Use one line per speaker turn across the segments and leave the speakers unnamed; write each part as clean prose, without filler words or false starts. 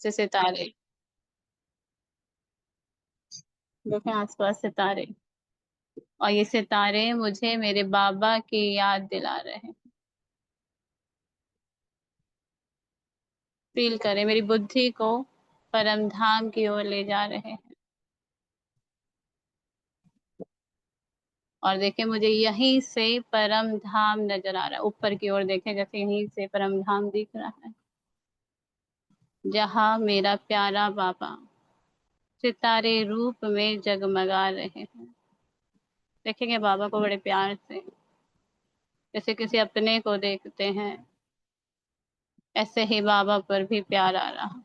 से सितारे, देखें आसपास सितारे, और ये सितारे मुझे मेरे बाबा की याद दिला रहे हैं। फील करें मेरी बुद्धि को परम धाम की ओर ले जा रहे हैं। और देखें मुझे यहीं से परम धाम नजर आ रहा है, ऊपर की ओर देखें जैसे यहीं से परम धाम दिख रहा है, जहाँ मेरा प्यारा बाबा सितारे रूप में जगमगा रहे हैं। देखेंगे बाबा को बड़े प्यार से, जैसे किसी अपने को देखते हैं, ऐसे ही बाबा पर भी प्यार आ रहा,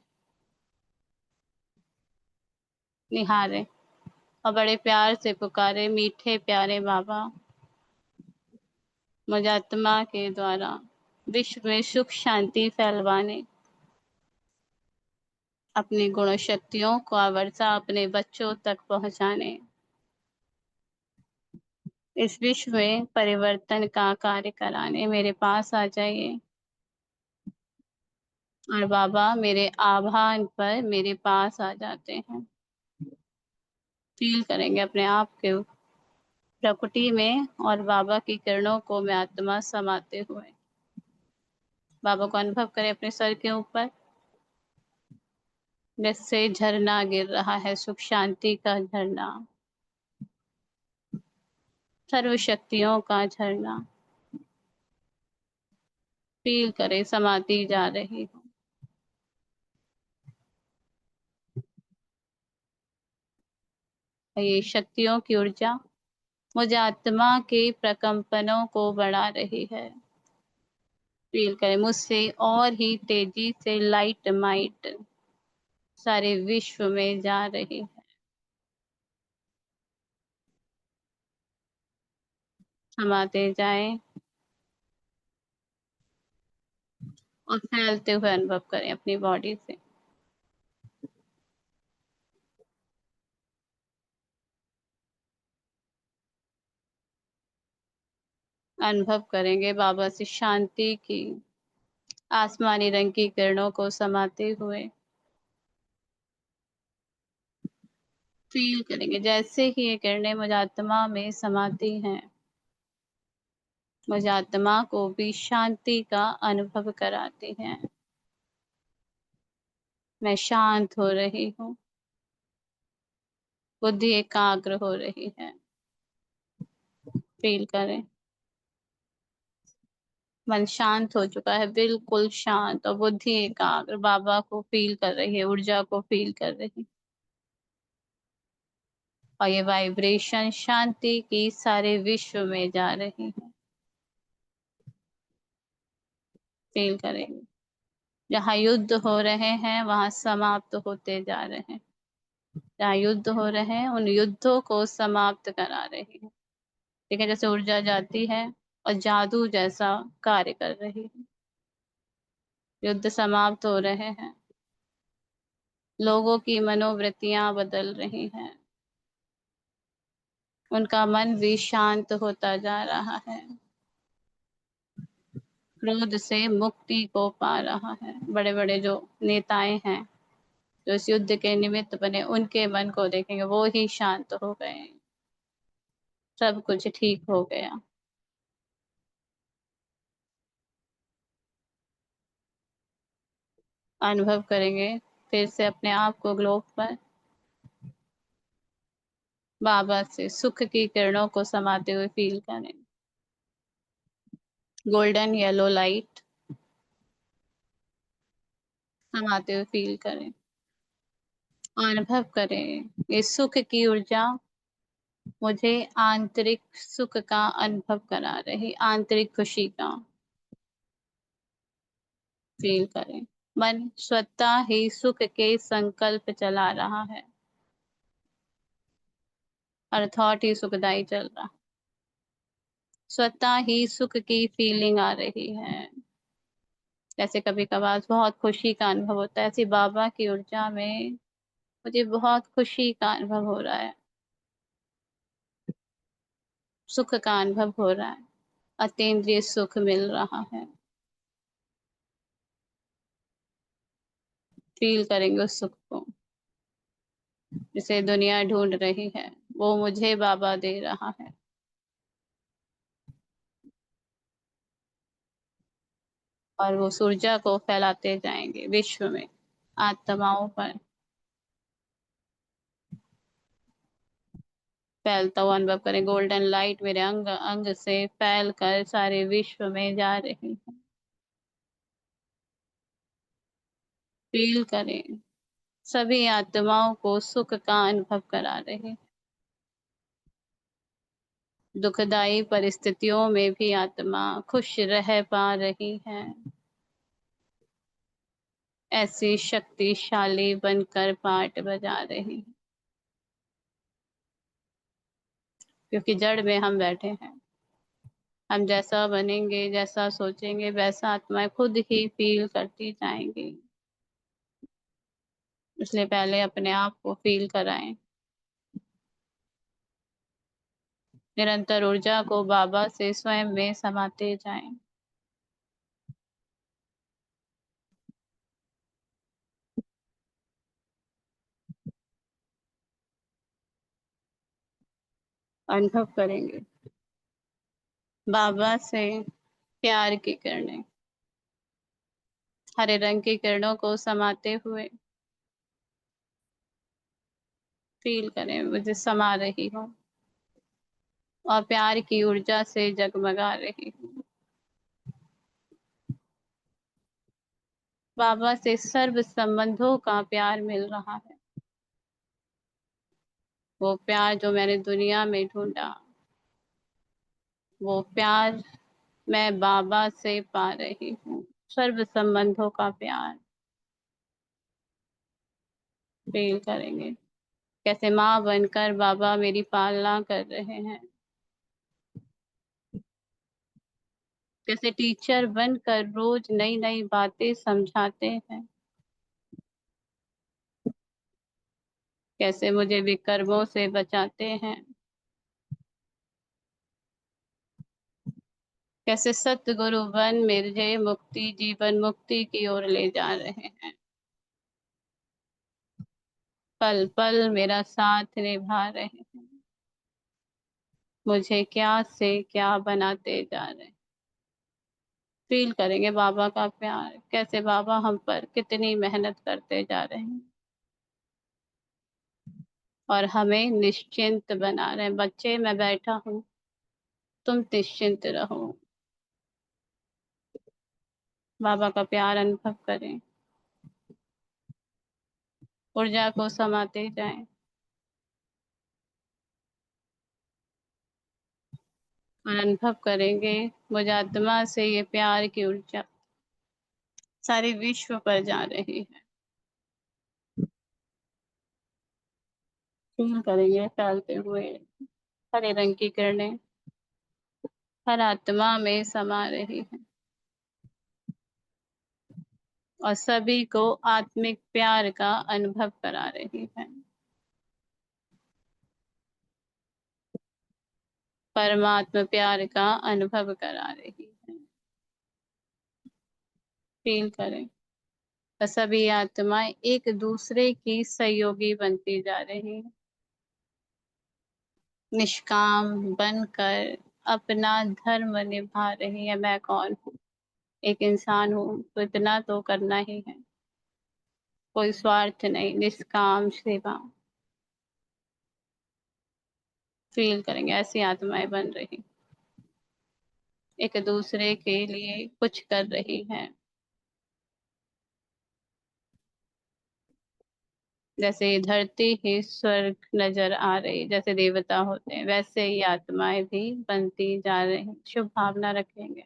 निहारे और बड़े प्यार से पुकारे, मीठे प्यारे बाबा, मुजात्मा के द्वारा विश्व में सुख शांति फैलवाने, अपनी गुण शक्तियों का वर्षा अपने बच्चों तक पहुंचाने, इस विश्व में परिवर्तन का कार्य कराने मेरे पास आ जाइए। और बाबा मेरे आह्वान पर मेरे पास आ जाते हैं। फील करेंगे अपने आप के प्रकृति में, और बाबा की किरणों को मैं आत्मा समाते हुए बाबा को अनुभव करें अपने सर के ऊपर, जिससे झरना गिर रहा है, सुख शांति का झरना, सर्व शक्तियों का झरना। फील करे समाती जा रही हूँ। ये शक्तियों की ऊर्जा मुझे आत्मा के प्रकंपनों को बढ़ा रही है। फील करें मुझसे और ही तेजी से लाइट माइट सारे विश्व में जा रही है। समाते जाएं और फैलते हुए अनुभव करें अपनी बॉडी से। अनुभव करेंगे बाबा से शांति की आसमानी रंग की किरणों को समाते हुए। फील करेंगे जैसे ही ये किरणें मुझ आत्मा में समाती हैं, मुझ आत्मा को भी शांति का अनुभव कराती हैं। मैं शांत हो रही हूँ, बुद्धि एकाग्र हो रही है। फील करें मन शांत हो चुका है, बिल्कुल शांत, और बुद्धि एकाग्र बाबा को फील कर रही है, ऊर्जा को फील कर रही है। और ये वाइब्रेशन शांति की सारे विश्व में जा रही है। फील करेंगे जहाँ युद्ध हो रहे हैं वहां समाप्त होते जा रहे हैं, जहाँ युद्ध हो रहे हैं उन युद्धों को समाप्त करा रही है। ठीक है, जैसे ऊर्जा जाती है और जादू जैसा कार्य कर रही है। युद्ध समाप्त हो रहे हैं, लोगों की मनोवृत्तियां बदल रही हैं, उनका मन भी शांत होता जा रहा है, क्रोध से मुक्ति को पा रहा है। बड़े बड़े जो नेताएं हैं जो इस युद्ध के निमित्त बने, उनके मन को देखेंगे वो ही शांत हो गए, सब कुछ ठीक हो गया। अनुभव करेंगे फिर से अपने आप को ग्लोब पर बाबा से सुख की किरणों को समाते हुए फील करें। गोल्डन येलो लाइट समाते हुए फील करें, अनुभव करें ये सुख की ऊर्जा मुझे आंतरिक सुख का अनुभव करा रही, आंतरिक खुशी का। फील करें मन स्वतः ही सुख के संकल्प चला रहा है, और थॉट ही सुखदाई चल रहा, स्वतः ही सुख की फीलिंग आ रही है। जैसे कभी कभार बहुत खुशी का अनुभव होता है, ऐसी बाबा की ऊर्जा में मुझे बहुत खुशी का अनुभव हो रहा है, सुख का अनुभव हो रहा है, अतीन्द्रिय सुख मिल रहा है। फील करेंगे उस सुख को जिसे दुनिया ढूंढ रही है, वो मुझे बाबा दे रहा है। और वो ऊर्जा को फैलाते जाएंगे विश्व में, आत्माओं पर फैलता हुआ अनुभव करें। गोल्डन लाइट मेरे अंग अंग से फैल कर सारे विश्व में जा रही है। फील करें, सभी आत्माओं को सुख का अनुभव करा रहे हैं। दुखदाई परिस्थितियों में भी आत्मा खुश रह पा रही है। ऐसी शक्तिशाली बनकर पाठ बजा रही है, क्योंकि जड़ में हम बैठे हैं। हम जैसा बनेंगे, जैसा सोचेंगे, वैसा आत्माएं खुद ही फील करती जाएंगी। इसलिए पहले अपने आप को फील कराएं। निरंतर ऊर्जा को बाबा से स्वयं में समाते जाएं। अनुभव करेंगे बाबा से प्यार की किरणें, हरे रंग की किरणों को समाते हुए फील करें मुझे समा रही हूँ और प्यार की ऊर्जा से जगमगा रही हूँ। बाबा से सर्व संबंधों का प्यार मिल रहा है। वो प्यार जो मैंने दुनिया में ढूंढा, वो प्यार मैं बाबा से पा रही हूँ। सर्व संबंधों का प्यार फील करेंगे। कैसे माँ बनकर बाबा मेरी पालना कर रहे हैं। कैसे टीचर बनकर रोज नई नई बातें समझाते हैं। कैसे मुझे विकर्मों से बचाते हैं। कैसे सतगुरु बन मुझे मुक्ति, जीवन मुक्ति की ओर ले जा रहे हैं। पल पल मेरा साथ निभा रहे हैं। मुझे क्या से क्या बनाते जा रहे हैं। फील करेंगे बाबा का प्यार, कैसे बाबा हम पर कितनी मेहनत करते जा रहे हैं और हमें निश्चिंत बना रहे हैं। बच्चे मैं बैठा हूँ, तुम निश्चिंत रहो। बाबा का प्यार अनुभव करें, ऊर्जा को समाते जाएं और अनुभव करेंगे मुझ आत्मा से ये प्यार की ऊर्जा सारे विश्व पर जा रही है। फील करेंगे फैलते हुए हरे रंग की किरणें हर आत्मा में समा रही है और सभी को आत्मिक प्यार का अनुभव करा रही है। परमात्मा प्यार का अनुभव करा रही है। फील करें और सभी आत्माएं एक दूसरे की सहयोगी बनती जा रही है। निष्काम बनकर अपना धर्म निभा रही है। मैं कौन हूँ? एक इंसान हूँ, तो इतना तो करना ही है। कोई स्वार्थ नहीं, निष्काम सेवा। फील करेंगे ऐसी आत्माएं बन रही, एक दूसरे के लिए कुछ कर रही है। जैसे ये धरती ही स्वर्ग नजर आ रही, जैसे देवता होते हैं वैसे ही आत्माएं भी बनती जा रही। शुभ भावना रखेंगे,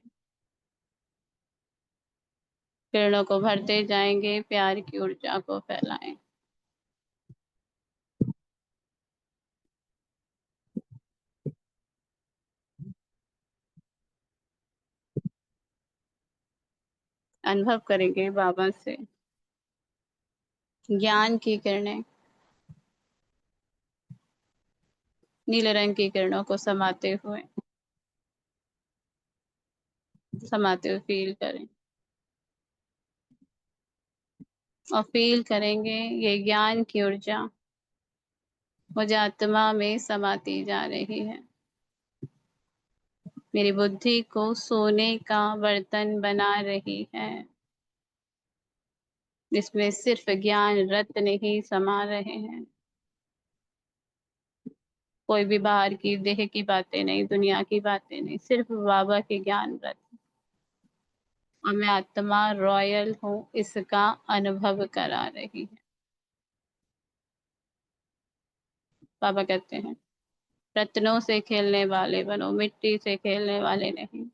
किरणों को भरते जाएंगे, प्यार की ऊर्जा को फैलाएं। अनुभव करेंगे बाबा से ज्ञान की किरणें नीले रंग की किरणों को समाते हुए फील करें। और फील करेंगे ये ज्ञान की ऊर्जा मुझे आत्मा में समाती जा रही है। मेरी बुद्धि को सोने का बर्तन बना रही है, जिसमें सिर्फ ज्ञान रत्न ही समा रहे हैं। कोई भी बाहर की देह की बातें नहीं, दुनिया की बातें नहीं, सिर्फ बाबा के ज्ञान रत्न। और मैं आत्मा रॉयल हूँ, इसका अनुभव करा रही है। बाबा कहते हैं रत्नों से खेलने वाले बनो, मिट्टी से खेलने वाले नहीं।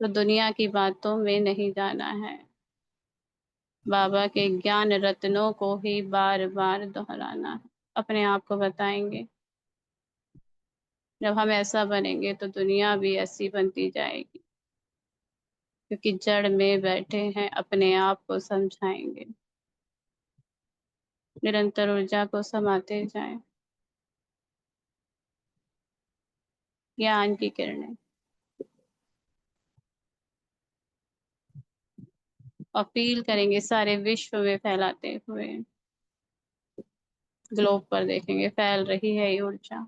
तो दुनिया की बातों में नहीं जाना है, बाबा के ज्ञान रत्नों को ही बार बार दोहराना है। अपने आप को बताएंगे जब हम ऐसा बनेंगे तो दुनिया भी ऐसी बनती जाएगी, क्योंकि जड़ में बैठे हैं। अपने आप को समझाएंगे, निरंतर ऊर्जा को समाते जाएं। ज्ञान की किरणें और फील करेंगे सारे विश्व में फैलाते हुए। ग्लोब पर देखेंगे फैल रही है ये ऊर्जा,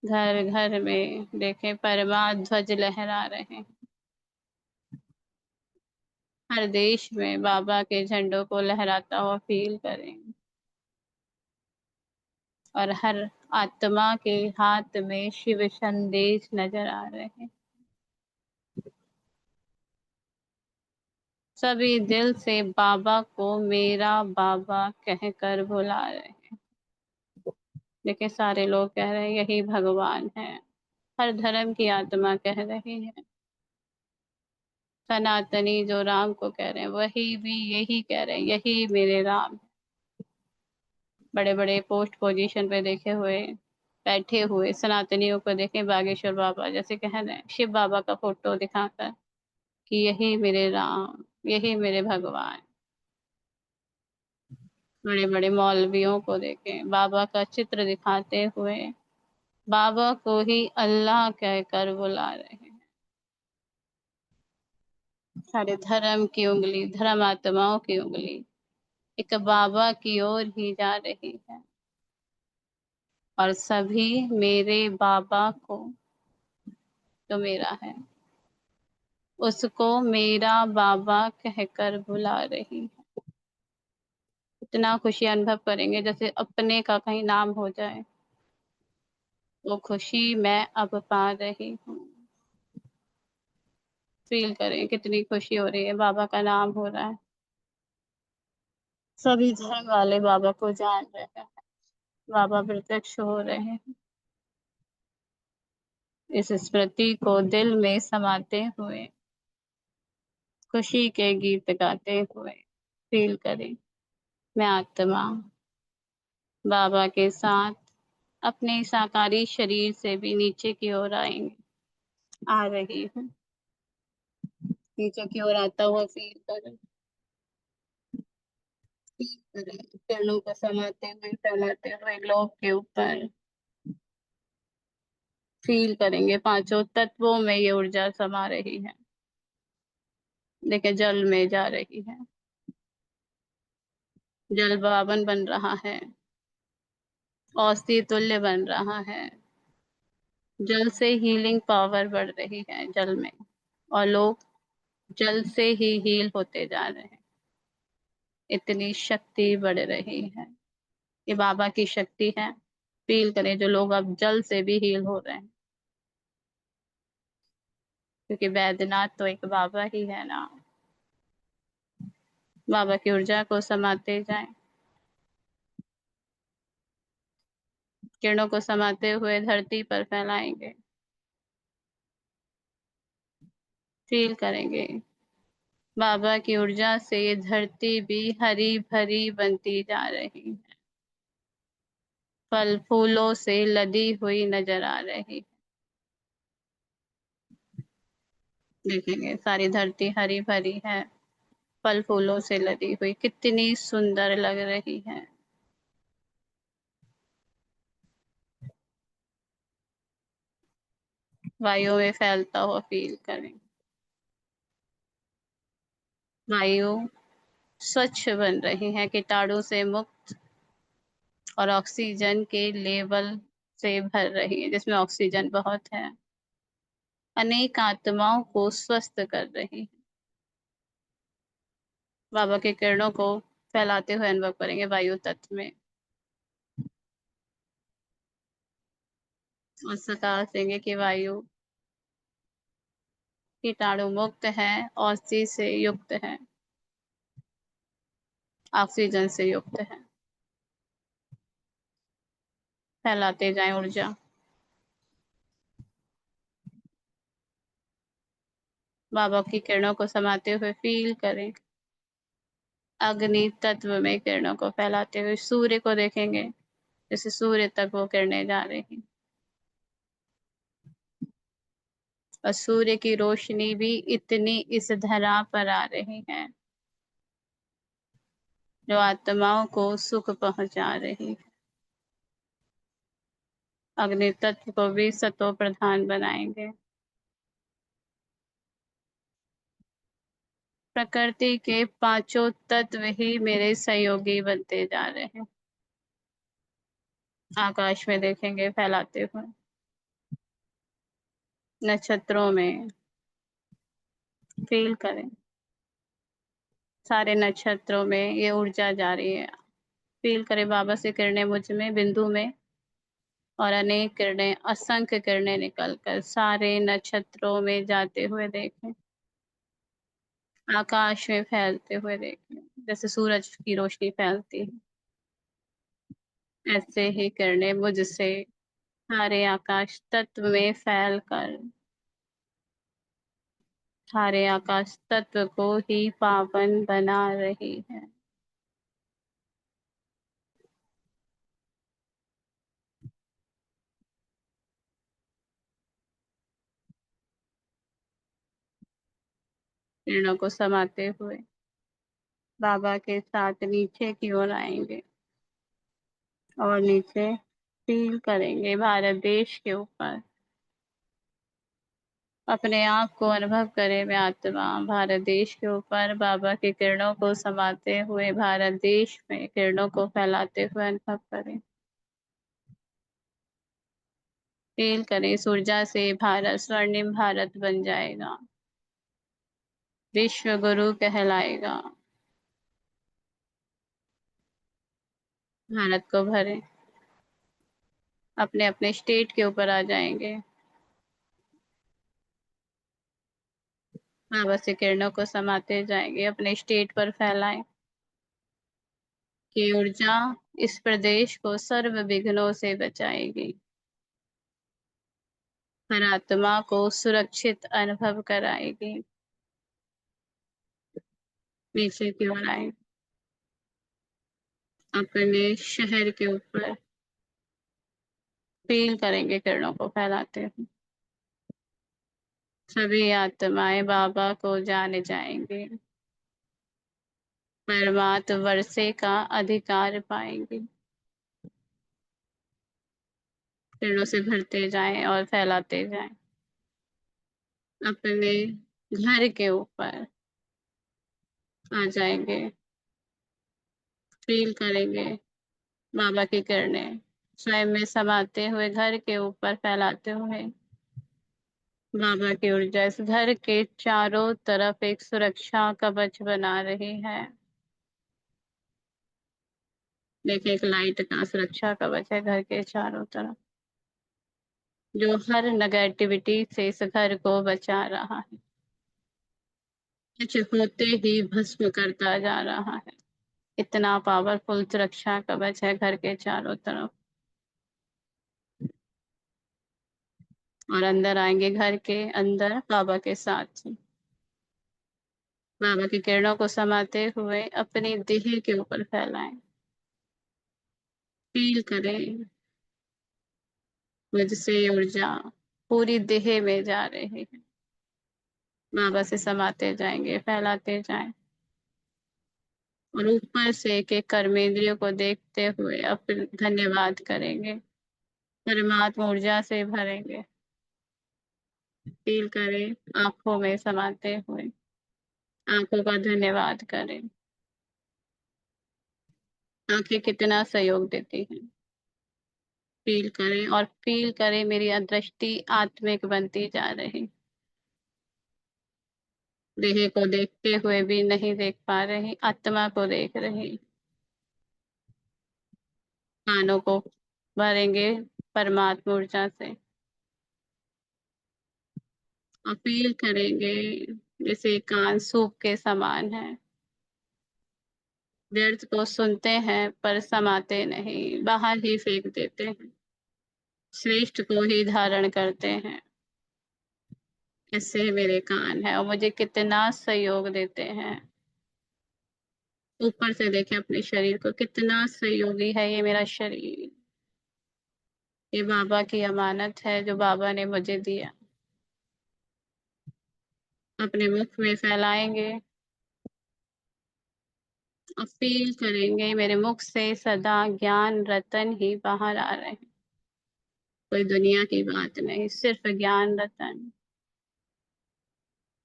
घर घर में देखें परमात्म ध्वज लहरा रहे हैं। हर देश में बाबा के झंडों को लहराता हुआ फील करें, और हर आत्मा के हाथ में शिव संदेश नजर आ रहे हैं। सभी दिल से बाबा को मेरा बाबा कहकर बुला रहे हैं। देखिए सारे लोग कह रहे हैं यही भगवान है। हर धर्म की आत्मा कह रही है। सनातनी जो राम को कह रहे हैं वही भी यही कह रहे हैं, यही मेरे राम। बड़े बड़े पोस्ट पोजीशन पे देखे हुए बैठे हुए सनातनियों को देखें, बागेश्वर बाबा जैसे कह रहे हैं, शिव बाबा का फोटो दिखाकर कि यही मेरे राम, यही मेरे भगवान। बड़े बड़े मौलवियों को देखें बाबा का चित्र दिखाते हुए बाबा को ही अल्लाह कहकर बुला रहे हैं। सारे धर्म की उंगली, धर्म आत्माओं की उंगली एक बाबा की ओर ही जा रही है, और सभी मेरे बाबा को जो मेरा है उसको मेरा बाबा कहकर बुला रही है। इतना खुशी अनुभव करेंगे जैसे अपने का कहीं नाम हो जाए। वो खुशी मैं अब पा रही हूँ। फील करें कितनी खुशी हो रही है, बाबा का नाम हो रहा है। सभी धर्म वाले बाबा को जान रहे हैं, बाबा प्रत्यक्ष हो रहे हैं। इस स्मृति को दिल में समाते हुए खुशी के गीत गाते हुए फील करें मैं आत्मा बाबा के साथ अपने साकारी शरीर से भी नीचे की ओर आएंगे, आ रही हूँ। नीचे की ओर आता हुआ फील करें, फील करें चरणों को समाते हुए फैलाते हुए ग्लोब के ऊपर। फील करेंगे पांचों तत्वों में ये ऊर्जा समा रही है। देखिए जल में जा रही है, जल पावन बन रहा है, औषधि तुल्य बन रहा है। जल से हीलिंग पावर बढ़ रही है जल में, और लोग जल से ही हील होते जा रहे हैं। इतनी शक्ति बढ़ रही है, ये बाबा की शक्ति है। फील करें जो लोग अब जल से भी हील हो रहे हैं, क्योंकि वैद्यनाथ तो एक बाबा ही है ना। बाबा की ऊर्जा को समाते जाएं, किरणों को समाते हुए धरती पर फैलाएंगे। फील करेंगे बाबा की ऊर्जा से ये धरती भी हरी भरी बनती जा रही है, फल फूलों से लदी हुई नजर आ रही। देखेंगे सारी धरती हरी भरी है, फल फूलों से लदी हुई, कितनी सुंदर लग रही है। वायु में फैलता हुआ फील करें। वायु स्वच्छ बन रही है, कीटाणु से मुक्त, और ऑक्सीजन के लेवल से भर रही है, जिसमें ऑक्सीजन बहुत है। अनेक आत्माओं को स्वस्थ कर रही है। बाबा के किरणों को फैलाते हुए अनुभव करेंगे वायु तत्व में, और सकाश देंगे कि वायु कीटाणु मुक्त है, औषधि से युक्त है, ऑक्सीजन से युक्त है। फैलाते जाएं ऊर्जा। बाबा की किरणों को समाते हुए फील करें। अग्नि तत्व में किरणों को फैलाते हुए सूर्य को देखेंगे, जैसे सूर्य तक वो किरणें जा रही, और सूर्य की रोशनी भी इतनी इस धरा पर आ रही है जो आत्माओं को सुख पहुंचा रही है। अग्नि तत्व को भी सतो प्रधान बनाएंगे। प्रकृति के पांचों तत्व ही मेरे सहयोगी बनते जा रहे हैं। आकाश में देखेंगे फैलाते हुए, नक्षत्रों में फील करें, सारे नक्षत्रों में ये ऊर्जा जा रही है। फील करें बाबा से किरणें मुझ में बिंदु में, और अनेक किरणें, असंख्य किरणें निकलकर सारे नक्षत्रों में जाते हुए देखें। आकाश में फैलते हुए देखें, जैसे सूरज की रोशनी फैलती है, ऐसे ही किरणें मुझसे सारे आकाश तत्व में फैल कर सारे आकाश तत्व को ही पावन बना रही है। किरणों को समाते हुए बाबा के साथ नीचे की ओर आएंगे, और नीचे फील करेंगे भारत देश के ऊपर। अपने आप को अनुभव करें मैं आत्मा भारत देश के ऊपर बाबा की किरणों को समाते हुए भारत देश में किरणों को फैलाते हुए अनुभव करें। फील करें इस ऊर्जा से भारत स्वर्णिम भारत बन जाएगा, विश्व गुरु कहलाएगा। भारत को भरें, अपने अपने स्टेट के ऊपर आ जाएंगे। बाबा से किरणों को समाते जाएंगे, अपने स्टेट पर फैलाएं कि ऊर्जा इस प्रदेश को सर्व विघ्नों से बचाएगी, हर आत्मा को सुरक्षित अनुभव कराएगी। नीचे की ओर आए, अपने शहर के ऊपर फील करेंगे किरणों को फैलाते हुए। सभी आत्माएं बाबा को जाने जाएंगे, परमात्म वर्षे का अधिकार पाएंगे। किरणों से भरते जाएं और फैलाते जाएं। अपने घर के ऊपर आ जाएंगे, फील करेंगे बाबा की किरणें स्वयं में समाते हुए घर के ऊपर फैलाते हुए। बाबा की ऊर्जा इस घर के चारों तरफ एक सुरक्षा कवच बना रही है। देखिए एक लाइट का सुरक्षा कवच है घर के चारों तरफ, जो हर नेगेटिविटी से इस घर को बचा रहा है, कुछ होते ही भस्म करता जा रहा है। इतना पावरफुल सुरक्षा कवच है घर के चारों तरफ। और अंदर आएंगे, घर के अंदर बाबा के साथ ही बाबा की किरणों को समाते हुए अपनी देह के ऊपर फैलाएं। फील करें मुझसे ये ऊर्जा पूरी देह में जा रही है। बाबा से समाते जाएंगे, फैलाते जाएं, और ऊपर से एक एक कर्मेंद्रियों को देखते हुए अपने धन्यवाद करेंगे, परमात्मा ऊर्जा से भरेंगे। फील करें आंखों में समाते हुए आँखों का धन्यवाद करें। आँखें कितना सहयोग देती हैं। फ़ील करें और फ़ील करें मेरी दृष्टि आत्मिक बनती जा रही। देह को देखते हुए भी नहीं देख पा रही, आत्मा को देख रही। कानों को भरेंगे परमात्मा ऊर्जा से और फ़ील करेंगे जैसे कान सूप के समान हैं। व्यर्थ को सुनते हैं पर समाते नहीं, बाहर ही फेंक देते हैं। श्रेष्ठ को ही धारण करते हैं। ऐसे मेरे कान हैं और मुझे कितना सहयोग देते हैं। ऊपर से देखें अपने शरीर को, कितना सहयोगी है ये मेरा शरीर। ये बाबा की अमानत है जो बाबा ने मुझे दिया। अपने मुख में फैलाएँगे और फ़ील करेंगे मेरे मुख से सदा ज्ञान रतन ही बाहर आ रहे हैं। कोई दुनिया की बात नहीं, सिर्फ़ ज्ञान रतन।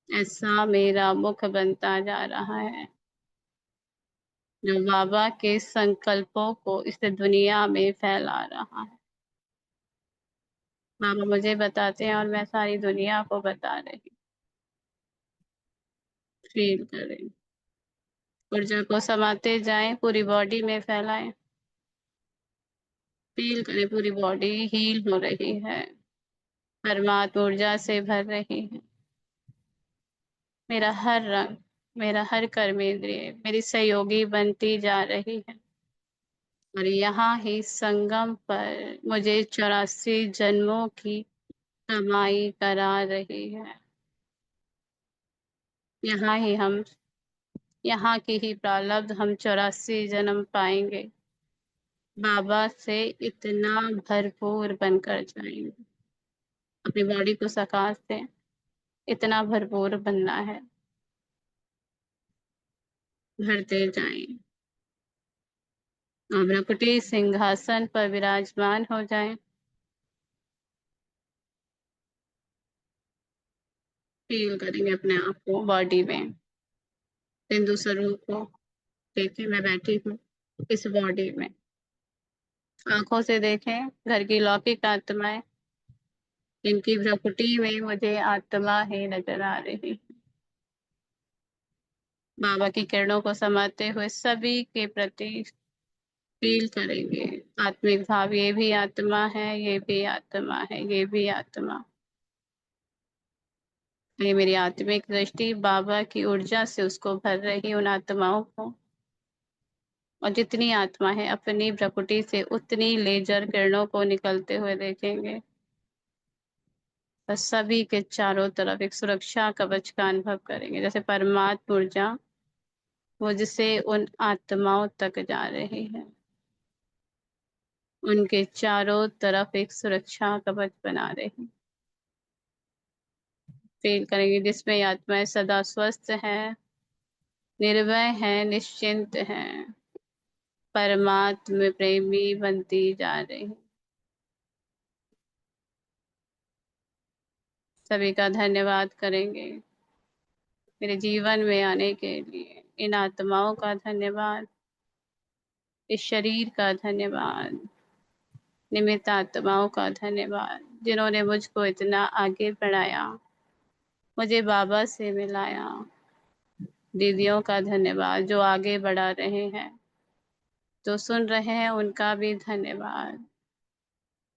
ऐसा मेरा मुख बनता जा रहा है, जो बाबा के संकल्पों को इस दुनिया में फैला रहा है। बाबा मुझे बताते हैं और मैं सारी दुनिया को बता रही। फ़ील करें। ऊर्जा को समाते जाएँ, पूरी बॉडी में फैलाएँ। फ़ील करें पूरी बॉडी हील हो रही है, परमात्मा ऊर्जा से भर रही है। मेरा हर रंग, मेरा हर कर्मेंद्रिय मेरी सहयोगी बनती जा रही है और यहाँ ही संगम पर मुझे 84 जन्मों की कमाई करा रही है। यहाँ ही हम यहाँ की ही प्रारब्ध हम 84 जन्म पाएँगे। बाबा से इतना भरपूर बनकर जाएँगे। अपनी बॉडी को साकार से इतना भरपूर बनना है, भरते जाएँ। और भ्रकुटी सिंहासन पर विराजमान हो जाएँ। फ़ील करेंगे अपने आप को बॉडी में। सिंधु स्वरूप को देखें मैं बैठी हूँ इस बॉडी में। आँखों से देखें घर की लौकिक आत्माएँ, जिनकी भ्रकुटी में मुझे आत्मा ही नज़र आ रही। बाबा की किरणों को समाते हुए सभी के प्रति फ़ील करेंगे। आत्मिक भाव ये भी आत्मा है, ये भी आत्मा है, ये भी आत्मा। ये मेरी आत्मिक दृष्टि बाबा की ऊर्जा से उसको भर रही उन आत्माओं को और जितनी आत्मा है अपनी भ्रकुटी से उतनी लेजर किरणों को निकलते हुए देखेंगे। बस सभी के चारों तरफ एक सुरक्षा कवच का अनुभव करेंगे, जैसे परमात्मा ऊर्जा मुझसे उन आत्माओं तक जा रही है। उनके चारों तरफ एक सुरक्षा कवच बना रही। फ़ील करेंगे जिसमें ये आत्माएँ सदा स्वस्थ हैं, निर्भय हैं, निश्चिंत हैं, परमात्म प्रेमी बनती जा रही। सभी का धन्यवाद करेंगे, मेरे जीवन में आने के लिए। इन आत्माओं का धन्यवाद, इस शरीर का धन्यवाद, निमित्त आत्माओं का धन्यवाद, जिन्होंने मुझको इतना आगे बढ़ाया, मुझे बाबा से मिलाया। दीदियों का धन्यवाद जो आगे बढ़ा रहे हैं, जो सुन रहे हैं उनका भी धन्यवाद,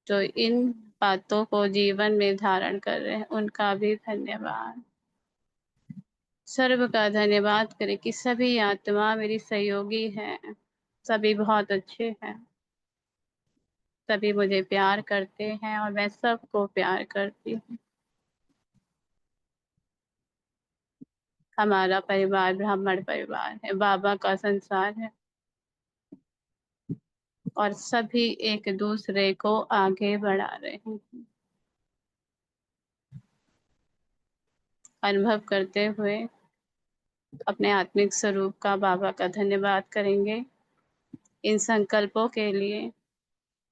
जो इन बातों को जीवन में धारण कर रहे हैं उनका भी धन्यवाद। सर्व का धन्यवाद करें कि सभी आत्मा मेरी सहयोगी हैं, सभी बहुत अच्छे हैं, सभी मुझे प्यार करते हैं और मैं सबको प्यार करती हूँ। हमारा परिवार ब्राह्मण परिवार है, बाबा का संसार है और सभी एक दूसरे को आगे बढ़ा रहे हैं। अनुभव करते हुए अपने आत्मिक स्वरूप का बाबा का धन्यवाद करेंगे इन संकल्पों के लिए,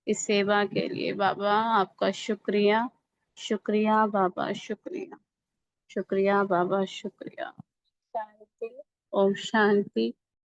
इस सेवा के लिए। बाबा आपका शुक्रिया, शुक्रिया बाबा, शुक्रिया, शुक्रिया बाबा, शुक्रिया। ओम शांति।